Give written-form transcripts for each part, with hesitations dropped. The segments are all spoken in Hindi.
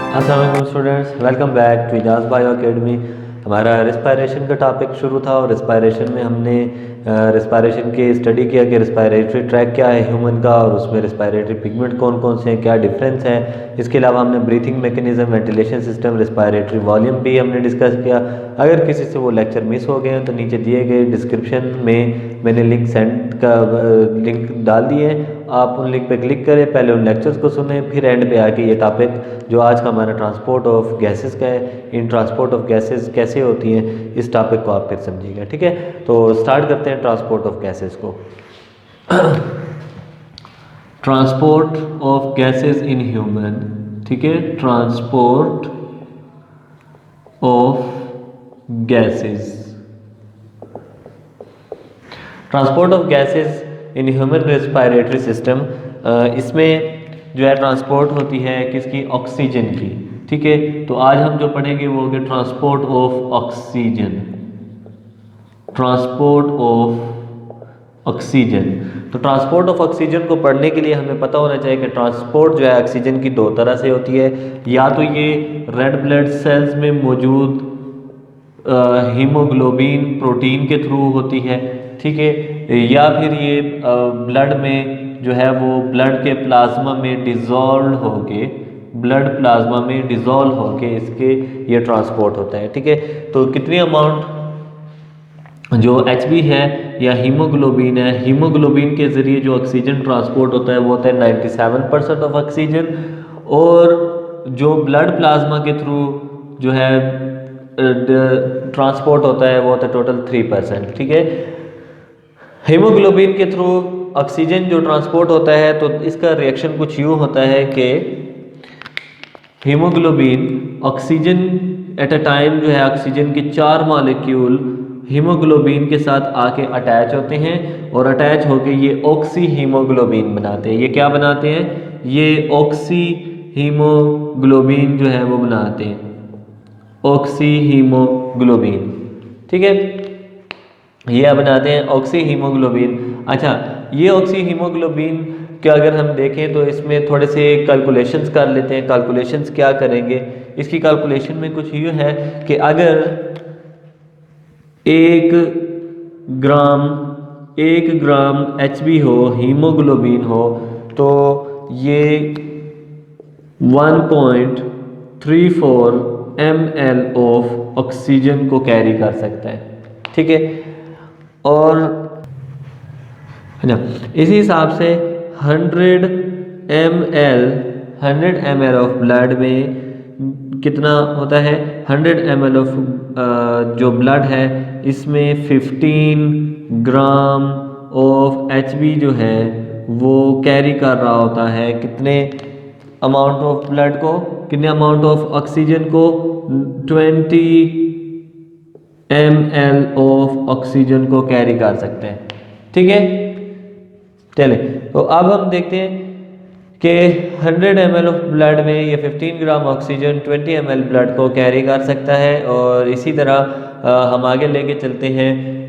अस्सलाम वालेकुम students, welcome back to Ejaz bio academy. हमारा रिस्पायरेशन का टॉपिक शुरू था और रिस्पायरेशन में हमने रिस्पायरेशन की स्टडी किया कि रिस्पायरेटरी ट्रैक क्या है ह्यूमन का और उसमें रिस्पायरेटरी पिगमेंट कौन कौन से हैं, क्या डिफरेंस है। इसके अलावा हमने breathing mechanism, ventilation system, respiratory volume भी हमने डिस्कस किया। अगर किसी से वो लेक्चर मिस हो गए हैं तो नीचे दिए गए डिस्क्रिप्शन में मैंने लिंक डाल दिए हैं। आप उन लिंक पे क्लिक करें, पहले उन लेक्चर्स को सुने, फिर एंड पे आके ये टॉपिक जो आज का हमारा ट्रांसपोर्ट ऑफ गैसेस का है, इन ट्रांसपोर्ट ऑफ गैसेस कैसे होती हैं, इस टॉपिक को आप फिर समझिएगा। ठीक है, तो स्टार्ट करते हैं ट्रांसपोर्ट ऑफ गैसेस को। Transport of gases in human, ठीक है, transport of gases, transport of gases in human respiratory system. इसमें जो है ट्रांसपोर्ट होती है किसकी, ऑक्सीजन की। ठीक है, तो आज हम जो पढ़ेंगे वो होगा transport of oxygen, transport of oxygen. तो ट्रांसपोर्ट ऑफ ऑक्सीजन को पढ़ने के लिए हमें पता होना चाहिए कि ट्रांसपोर्ट जो है ऑक्सीजन की दो तरह से होती है। या तो ये रेड ब्लड सेल्स में मौजूद हीमोग्लोबिन प्रोटीन के थ्रू होती है, ठीक है, या फिर ये ब्लड में जो है वो ब्लड के प्लाज्मा में डिज़ोल्व होके, ब्लड प्लाज्मा में डिज़ोल्व होके इसके ये ट्रांसपोर्ट होता है। ठीक है, तो कितनी अमाउंट जो Hb है या हीमोग्लोबिन है, हीमोग्लोबिन के ज़रिए जो ऑक्सीजन ट्रांसपोर्ट होता है वो होता है 97% ऑफ ऑक्सीजन, और जो ब्लड प्लाज्मा के थ्रू जो है ट्रांसपोर्ट होता है वो होता है टोटल 3%। ठीक है, हीमोग्लोबिन के थ्रू ऑक्सीजन जो ट्रांसपोर्ट होता है तो इसका रिएक्शन कुछ यूँ होता है कि haemoglobin oxygen at a time जो है ऑक्सीजन के 4 मॉलिक्यूल हीमोग्लोबिन के साथ आके अटैच होते हैं और अटैच होके ये ऑक्सी हीमोग्लोबिन बनाते हैं। ये क्या बनाते हैं, ये ऑक्सी हीमोग्लोबिन जो है वो बनाते हैं, ऑक्सी हीमोग्लोबिन। ठीक है, ये बनाते हैं ऑक्सी हीमोग्लोबिन। अच्छा, ये ऑक्सी हीमोग्लोबिन के अगर हम देखें तो इसमें थोड़े से कैलकुलेशंस कर लेते हैं। कैलकुलेशंस क्या करेंगे, इसकी कैलकुलेशन में कुछ यूँ है कि अगर 1 ग्राम Hb हो, हीमोग्लोबिन हो, तो ये 1.34 ml ऑफ ऑक्सीजन को कैरी कर सकता है। ठीक है, और है ना, इसी हिसाब से 100 ml ऑफ ब्लड में कितना होता है, 100 ml ऑफ जो ब्लड है इसमें 15 ग्राम ऑफ Hb जो है वो कैरी कर रहा होता है। कितने अमाउंट ऑफ ब्लड को, कितने अमाउंट ऑफ ऑक्सीजन को, 20 ml ऑफ ऑक्सीजन को कैरी कर सकते हैं। ठीक है, चले तो अब हम देखते हैं कि 100 ml ऑफ ब्लड में ये 15 ग्राम ऑक्सीजन 20 ml ब्लड को कैरी कर सकता है। और इसी तरह हम आगे लेके चलते हैं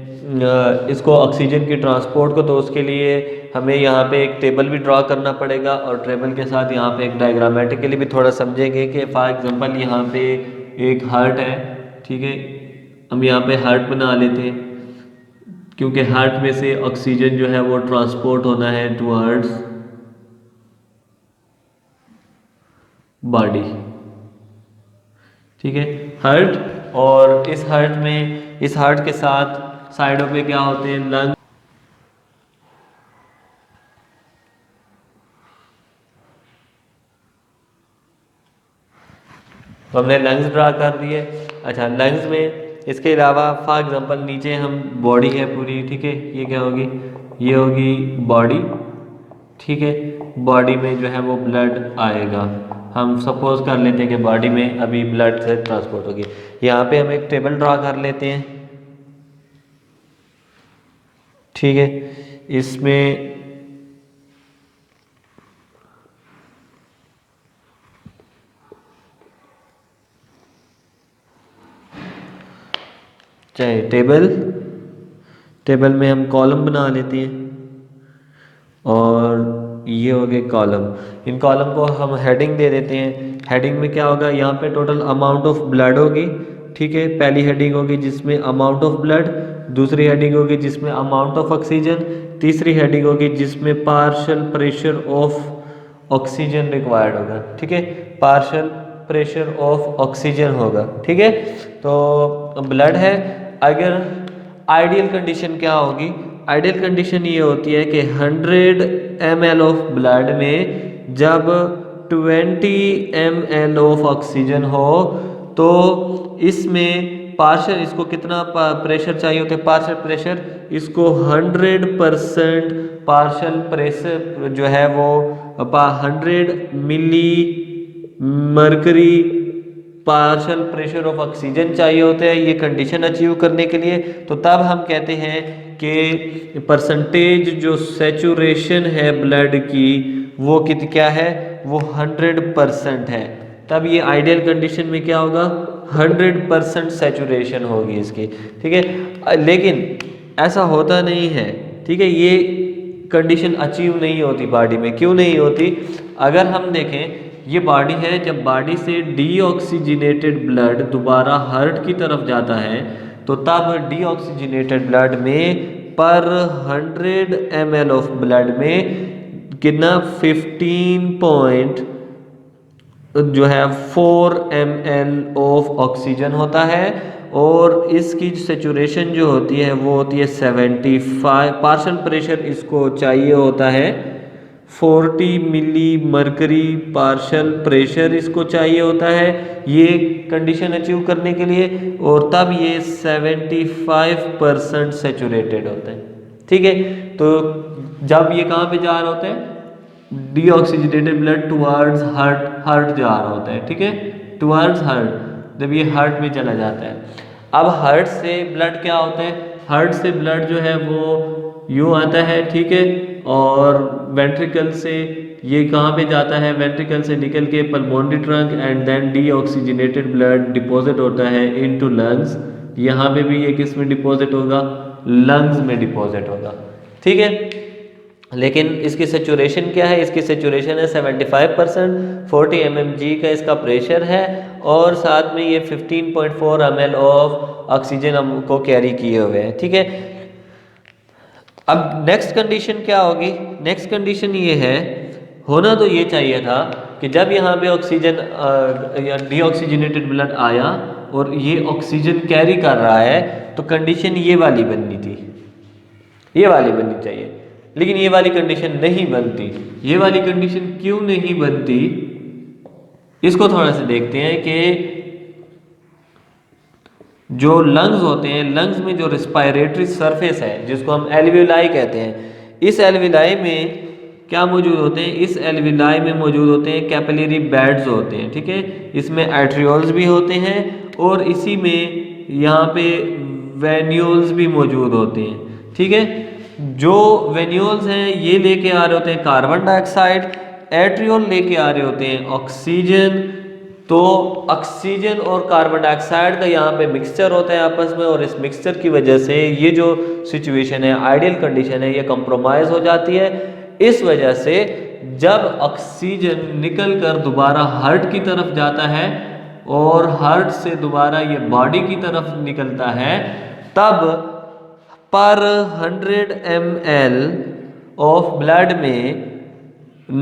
इसको ऑक्सीजन की ट्रांसपोर्ट को। तो उसके लिए हमें यहाँ पे एक टेबल भी ड्रा करना पड़ेगा और टेबल के साथ यहाँ पे एक डायग्रामेटिकली भी थोड़ा समझेंगे कि फॉर एग्जांपल यहाँ पे एक हार्ट है। ठीक है, हम यहाँ पे हार्ट बना लेते हैं क्योंकि हार्ट में से ऑक्सीजन जो है वो ट्रांसपोर्ट होना है टुवर्ड्स बॉडी। ठीक है, हार्ट, और इस हार्ट में, इस हार्ट के साथ साइडों पे क्या होते हैं, लंग, तो हमने लंग्स ड्रा कर दिए। अच्छा, लंग्स में इसके अलावा फॉर एग्जांपल नीचे हम बॉडी है पूरी। ठीक है, ये क्या होगी, ये होगी बॉडी। ठीक है, बॉडी में जो है वो ब्लड आएगा। हम सपोज कर लेते हैं कि बॉडी में अभी ब्लड से ट्रांसपोर्ट होगी। यहाँ पे हम एक टेबल ड्रा कर लेते हैं। ठीक है, इसमें चाहे टेबल में हम कॉलम बना लेते हैं और ये हो गए कॉलम। इन कॉलम को हम हेडिंग दे देते हैं। हेडिंग में क्या होगा, यहाँ पे टोटल अमाउंट ऑफ ब्लड होगी, ठीक है। पहली हेडिंग होगी जिसमें अमाउंट ऑफ ब्लड, दूसरी हेडिंग होगी जिसमें अमाउंट ऑफ ऑक्सीजन, तीसरी हेडिंग होगी जिसमें partial pressure of oxygen required होगा, ठीक है। पार्शियल प्रेशर ऑफ ऑक्सीजन होगा, ठीक है। तो ब्लड है। अगर आइडियल कंडीशन क्या होगी, आइडियल कंडीशन ये होती है कि 100 ml ऑफ ब्लड में जब 20 ml ऑफ ऑक्सीजन हो तो इसमें पार्शियल, इसको कितना प्रेशर चाहिए होता है, पार्शियल प्रेशर, इसको 100% पार्शियल प्रेशर जो है वो 100 milli mercury partial pressure of oxygen चाहिए होता है ये कंडीशन अचीव करने के लिए। तो तब हम कहते हैं कि परसेंटेज जो सैचुरेशन है ब्लड की वो क्या है, वो 100% है। तब ये आइडियल कंडीशन में क्या होगा, 100% सैचुरेशन होगी इसकी, ठीक है। लेकिन ऐसा होता नहीं है, ठीक है। ये कंडीशन अचीव नहीं होती बॉडी में। क्यों नहीं होती, अगर हम देखें ये बॉडी है, जब बॉडी से डीऑक्सीजनेटेड ब्लड दोबारा हार्ट की तरफ जाता है तो तब डीऑक्सीजनेटेड ब्लड में पर 100 ml ऑफ ब्लड में कितना 4 ml ऑफ ऑक्सीजन होता है और इसकी सैचुरेशन जो होती है वो होती है 75। पार्शियल प्रेशर इसको चाहिए होता है 40 मिली मरकरी पार्शियल प्रेशर इसको चाहिए होता है ये कंडीशन अचीव करने के लिए, और तब ये 75% सैचुरेटेड होता है, ठीक है। तो जब ये कहाँ पे जा रहा होता है, डीऑक्सीजनेटेड ब्लड टुवर्ड्स हार्ट जा रहा होता है, ठीक है, टुवर्ड्स हार्ट। जब ये हार्ट में चला जाता है, अब हार्ट से ब्लड क्या होता है, हार्ट से ब्लड जो है वो यूँ आता है, ठीक है, और वेंट्रिकल से ये कहाँ पे जाता है, वेंट्रिकल से निकल के pulmonary trunk and then deoxygenated blood deposit होता है इनटू लंग्स। यहाँ पे भी ये किस में डिपॉजिट होगा, लंग्स में डिपॉजिट होगा, ठीक है। लेकिन इसकी सैचुरेशन क्या है, इसकी सैचुरेशन है 75%, 40 mmg का इसका प्रेशर है और साथ में ये 15.4 ml ऑफ ऑक्सीजन को कैरी किए हुए हैं, ठीक है। अब नेक्स्ट कंडीशन क्या होगी, नेक्स्ट कंडीशन ये है, होना तो ये चाहिए था कि जब यहाँ पे ऑक्सीजन या डीऑक्सीजनेटेड ब्लड आया और ये ऑक्सीजन कैरी कर रहा है तो कंडीशन ये वाली बननी थी, ये वाली बननी चाहिए, लेकिन ये वाली कंडीशन नहीं बनती। ये वाली कंडीशन क्यों नहीं बनती, इसको थोड़ा सा देखते हैं कि जो लंग्स होते हैं, लंग्स में जो रिस्पायरेटरी सरफेस है जिसको हम एल्वियोलाई कहते हैं, इस एल्वियोलाई में क्या मौजूद होते हैं, इस एल्वियोलाई में मौजूद होते हैं कैपिलरी बेड्स होते हैं, ठीक है। इसमें आर्टरियोल्स भी होते हैं और इसी में यहाँ पे वेन्यूल्स भी मौजूद होते हैं, ठीक है। जो वेन्यूल्स हैं ये लेके आ रहे होते हैं कार्बन डाइऑक्साइड, एट्रियोल लेके आ रहे होते हैं ऑक्सीजन। तो ऑक्सीजन और कार्बन डाइऑक्साइड का यहाँ पे मिक्सचर होता है आपस में, और इस मिक्सचर की वजह से ये जो सिचुएशन है, आइडियल कंडीशन है, ये कंप्रोमाइज हो जाती है। इस वजह से जब ऑक्सीजन निकल कर दोबारा हार्ट की तरफ जाता है और हार्ट से दोबारा ये बॉडी की तरफ निकलता है, तब पर 100 ml ऑफ ब्लड में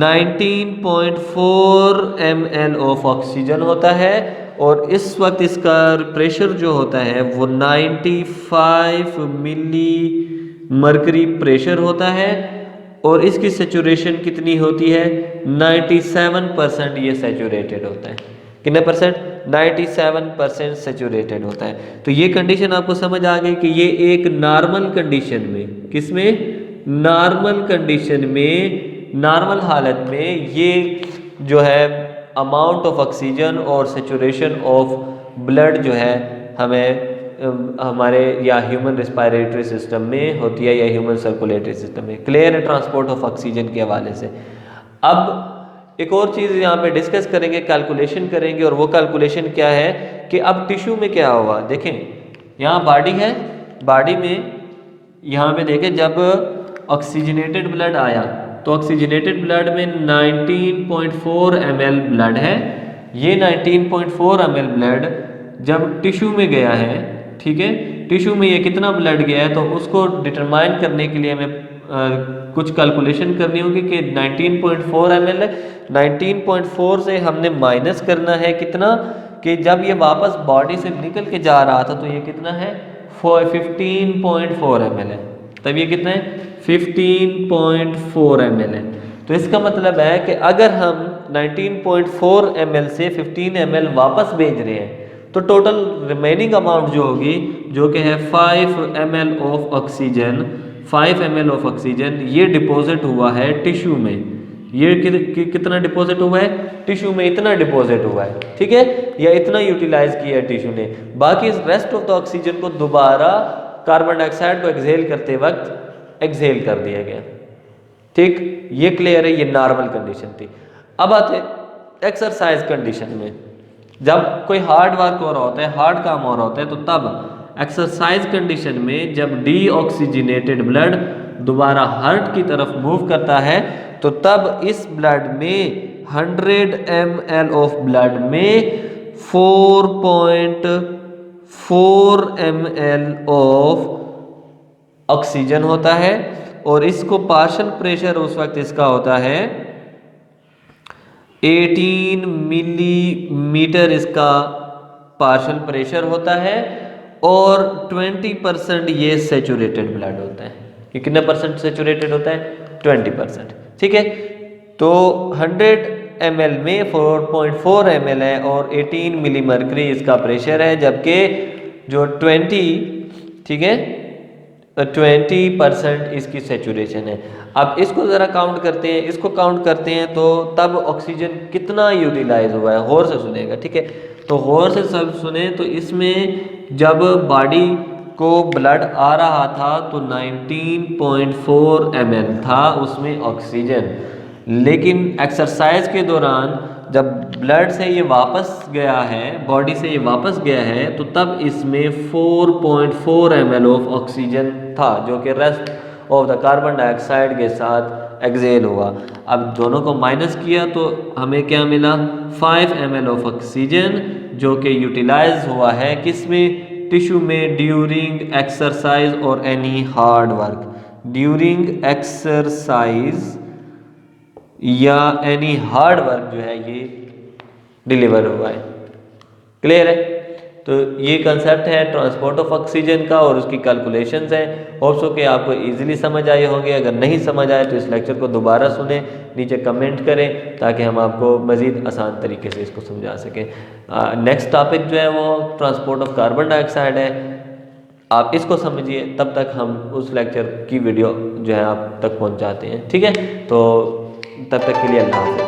19.4 ml ऑफ ऑक्सीजन होता है और इस वक्त इसका प्रेशर जो होता है वो 95 मिली मरकरी प्रेशर होता है और इसकी सैचुरेशन कितनी होती है, 97% ये सैचुरेटेड होता है। कितने परसेंट, 97% सैचुरेटेड होता है। तो ये कंडीशन आपको समझ आ गई कि ये एक नॉर्मल कंडीशन में, किसमें, नॉर्मल कंडीशन में, नॉर्मल हालत में ये जो है अमाउंट ऑफ ऑक्सीजन और सैचुरेशन ऑफ ब्लड जो है हमें हमारे या ह्यूमन रिस्पायरेटरी सिस्टम में होती है या ह्यूमन सर्कुलेटरी सिस्टम में। क्लियर है ट्रांसपोर्ट ऑफ ऑक्सीजन के हवाले से। अब एक और चीज़ यहाँ पे डिस्कस करेंगे, कैलकुलेशन करेंगे, और वो कैलकुलेशन क्या है कि अब टिश्यू में क्या होगा। देखें यहाँ बॉडी है, बॉडी में यहाँ पे देखें जब ऑक्सीजनेटेड ब्लड आया तो ऑक्सीजनेटेड ब्लड में 19.4 ml ब्लड है। ये 19.4 ml ब्लड जब टिश्यू में गया है, ठीक है, टिश्यू में ये कितना ब्लड गया है, तो उसको डिटरमाइन करने के लिए हमें कुछ कैलकुलेशन करनी होगी कि 19.4 ml है, 19.4 से हमने माइनस करना है कितना, कि जब ये वापस बॉडी से निकल के जा रहा था तो ये कितना है 15.4 ml है, तब ये कितना है 15.4 ml है। तो इसका मतलब है कि अगर हम 19.4 ml से 15 ml वापस भेज रहे हैं तो टोटल रिमेनिंग अमाउंट जो होगी, जो कि है 5 ml of oxygen, 5 ml of oxygen ये डिपॉजिट हुआ है टिश्यू में। ये कितना डिपॉजिट हुआ है टिश्यू में, इतना डिपॉजिट हुआ है, ठीक है, या इतना यूटिलाइज किया है टिश्यू ने। बाकी रेस्ट ऑफ द ऑक्सीजन को दोबारा कार्बन डाइऑक्साइड को एक्सहेल करते वक्त एक्सहेल कर दिया गया। ठीक, ये क्लियर है, ये नॉर्मल कंडीशन थी। अब आते एक्सरसाइज कंडीशन में, जब कोई हार्ड वर्क हो रहा होता है, हार्ड काम हो रहा होता है, तो तब एक्सरसाइज कंडीशन में जब डीऑक्सीजनेटेड ब्लड दोबारा हार्ट की तरफ मूव करता है तो तब इस ब्लड में 100 ml ऑफ ब्लड में 4.4 ml ऑफ ऑक्सीजन होता है, और इसको पार्शियल प्रेशर उस वक्त इसका होता है 18 मिलीमीटर, इसका पार्शियल प्रेशर होता है, और 20% ये सेचुरेटेड ब्लड होता है। ये कितना परसेंट सेचुरेटेड होता है 20%, ठीक है। तो 100 ml में 4.4 ml है और 18 मिली मर्करी इसका प्रेशर है, जबकि जो 20, ठीक है, 20% इसकी सेचुरेशन है। अब इसको ज़रा काउंट करते हैं, इसको काउंट करते हैं तो तब ऑक्सीजन कितना यूटिलाइज हुआ है, गौर से सुनेगा, ठीक है। तो गौर से सब सुने, तो इसमें जब बॉडी को ब्लड आ रहा था तो 19.4 ml था उसमें ऑक्सीजन, लेकिन एक्सरसाइज के दौरान जब ब्लड से ये वापस गया है, बॉडी से ये वापस गया है, तो तब इसमें 4.4 ml ऑफ ऑक्सीजन था, जो कि rest of the carbon dioxide के साथ एक्सहेल हुआ। अब दोनों को माइनस किया तो हमें क्या मिला 5 ml ऑफ ऑक्सीजन, जो कि यूटिलाइज हुआ है किस में, टिश्यू में, ड्यूरिंग एक्सरसाइज और any hard work, during exercise या एनी हार्ड वर्क जो है ये डिलीवर हुआ है। क्लियर है? तो ये कंसेप्ट है ट्रांसपोर्ट ऑफ ऑक्सीजन का और उसकी कैलकुलेशंस हैं। होप सो कि आपको इजीली समझ आए होंगे। अगर नहीं समझ आए तो इस लेक्चर को दोबारा सुने, नीचे कमेंट करें ताकि हम आपको मज़ीद आसान तरीके से इसको समझा सकें। नेक्स्ट टॉपिक जो है वो ट्रांसपोर्ट ऑफ कार्बन डाइऑक्साइड है। आप इसको समझिए, तब तक हम उस लेक्चर की वीडियो जो है आप तक पहुंचाते हैं। ठीक है, तो तब तक के लिए अल्लाह हाफ़िज़।